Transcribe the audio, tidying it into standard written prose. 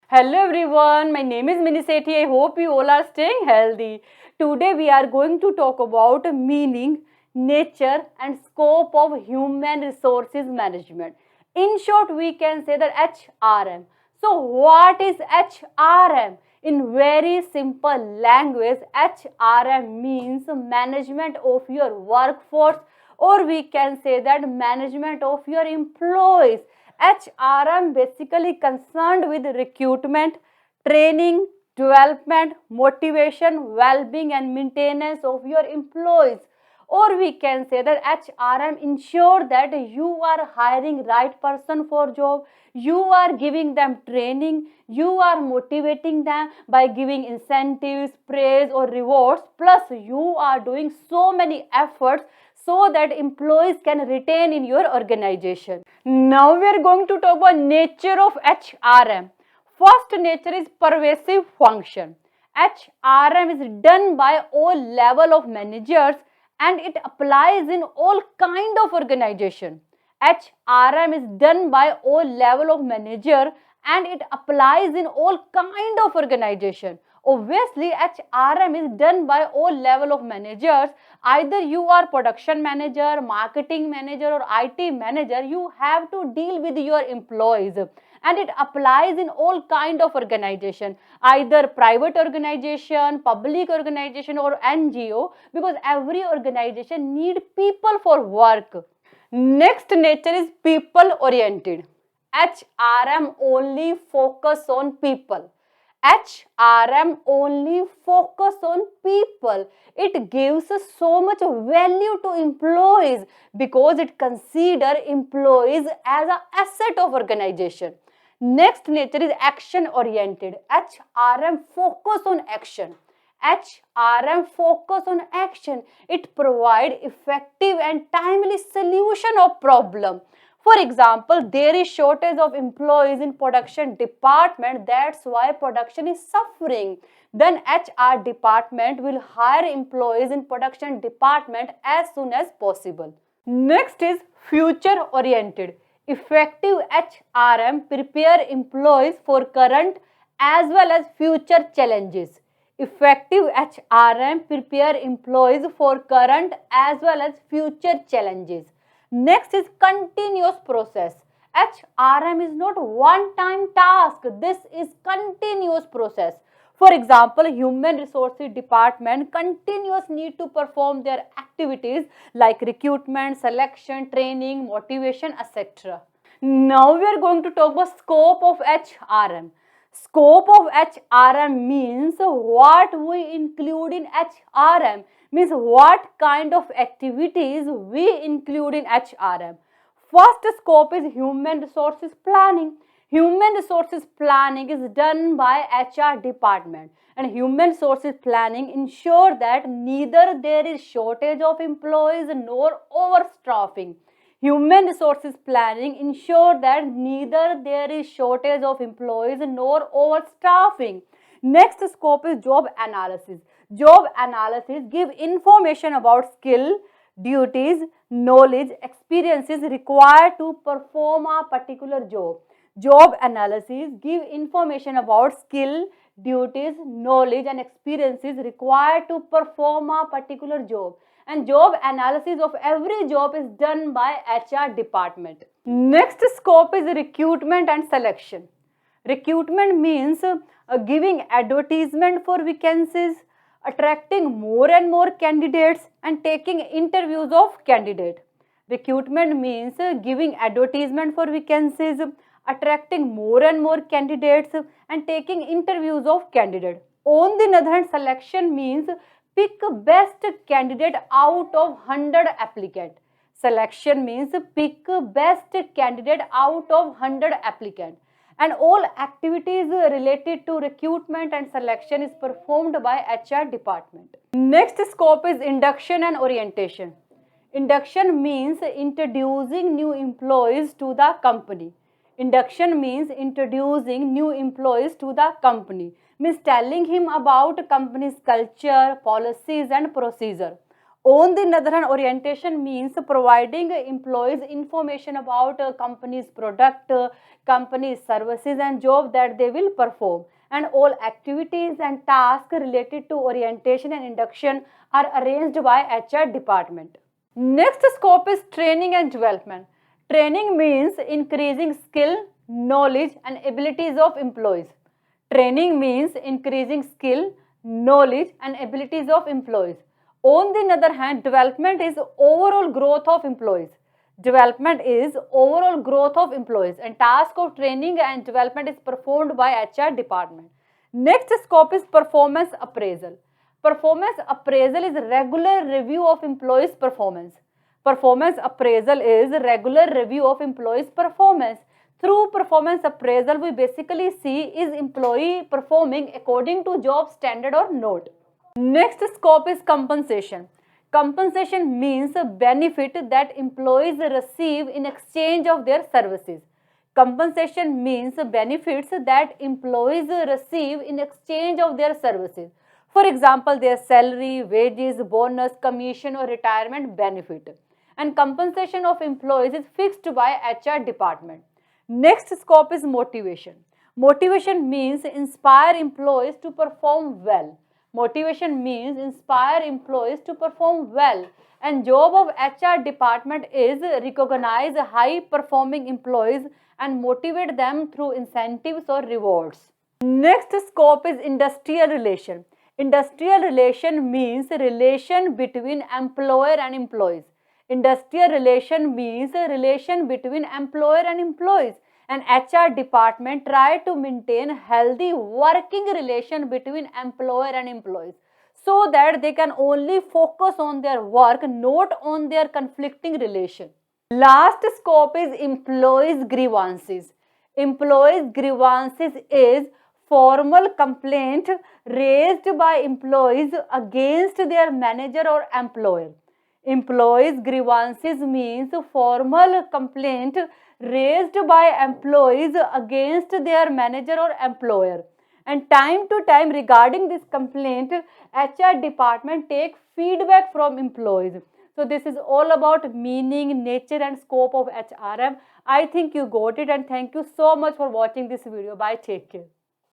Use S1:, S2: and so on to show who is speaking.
S1: Hello everyone, my name is Mini Sethi. I hope you all are staying healthy. Today we are going to talk about meaning, nature and scope of human resources management. In short, we can say that HRM. So what is HRM? In very simple language, HRM means management of your workforce, or we can say that management of your employees. HRM basically concerned with recruitment, training, development, motivation, well-being and maintenance of your employees. Or we can say that HRM ensure that you are hiring right person for job, you are giving them training, you are motivating them by giving incentives, praise or rewards, plus you are doing so many efforts so that employees can retain in your organization. Now we are going to talk about nature of HRM. First nature is pervasive function. HRM is done by all level of managers and it applies in all kind of organization. HRM is done by all level of manager and it applies in all kind of organization. Obviously, HRM is done by all level of managers. Either you are production manager, marketing manager or IT manager, you have to deal with your employees and it applies in all kind of organization, either private organization, public organization or NGO, because every organization need people for work. Next nature is people oriented. HRM only focus on people. HRM only focus on people. It gives so much value to employees because it consider employees as an asset of organization. Next nature is action oriented. HRM focus on action. HRM focus on action. It provide effective and timely solution of problem. For example, there is shortage of employees in production department. That's why production is suffering. Then HR department will hire employees in production department as soon as possible. Next is future oriented. Effective HRM prepare employees for current as well as future challenges. Effective HRM prepare employees for current as well as future challenges. Next is continuous process. HRM is not one time task. This is continuous process. For example, human resources department continuous need to perform their activities like recruitment, selection, training, motivation, etc. Now we are going to talk about scope of HRM. Scope of HRM means what we include in HRM, means what kind of activities we include in HRM. First scope is human resources planning. Human resources planning is done by HR department, and human resources planning ensure that neither there is shortage of employees nor overstaffing. Human resources planning ensure that neither there is shortage of employees nor overstaffing. Next scope is job analysis. Job analysis give information about skill, duties, knowledge, experiences required to perform a particular job. Job analysis give information about skill, duties, knowledge and experiences required to perform a particular job. And job analysis of every job is done by HR department. Next scope is recruitment and selection. Recruitment means giving advertisement for vacancies, attracting more and more candidates and taking interviews of candidate. Recruitment means giving advertisement for vacancies, attracting more and more candidates and taking interviews of candidate. On the other hand, selection means pick best candidate out of 100 applicant. Selection means pick best candidate out of 100 applicant. And all activities related to recruitment and selection is performed by HR department. Next scope is induction and orientation. Induction means introducing new employees to the company. Induction means introducing new employees to the company, means telling him about company's culture, policies and procedure. On the other hand, orientation means providing employees information about a company's product, company's services and job that they will perform. And all activities and tasks related to orientation and induction are arranged by HR department. Next scope is training and development. Training means increasing skill, knowledge and abilities of employees. Training means increasing skill, knowledge and abilities of employees. On the other hand, development is overall growth of employees. Development is overall growth of employees and task of training and development is performed by HR department. Next scope is performance appraisal. Performance appraisal is regular review of employees' performance. Performance appraisal is regular review of employees' performance. Through performance appraisal, we basically see is employee performing according to job standard or not. Next scope is compensation. Compensation means a benefit that employees receive in exchange of their services. Compensation means benefits that employees receive in exchange of their services. For example, their salary, wages, bonus, commission or retirement benefit. And compensation of employees is fixed by HR department. Next scope is motivation. Motivation means inspire employees to perform well. Motivation means inspire employees to perform well. And job of HR department is recognize high performing employees and motivate them through incentives or rewards. Next scope is industrial relation. Industrial relation means relation between employer and employees. Industrial relation means a relation between employer and employees. And HR department try to maintain healthy working relation between employer and employees so that they can only focus on their work, not on their conflicting relation. Last scope is employees grievances. Employees grievances is formal complaint raised by employees against their manager or employer. Employees grievances means formal complaint raised by employees against their manager or employer. And time to time regarding this complaint, HR department take feedback from employees. So this is all about meaning, nature and scope of HRM. I think you got it and thank you so much for watching this video. Bye, take care.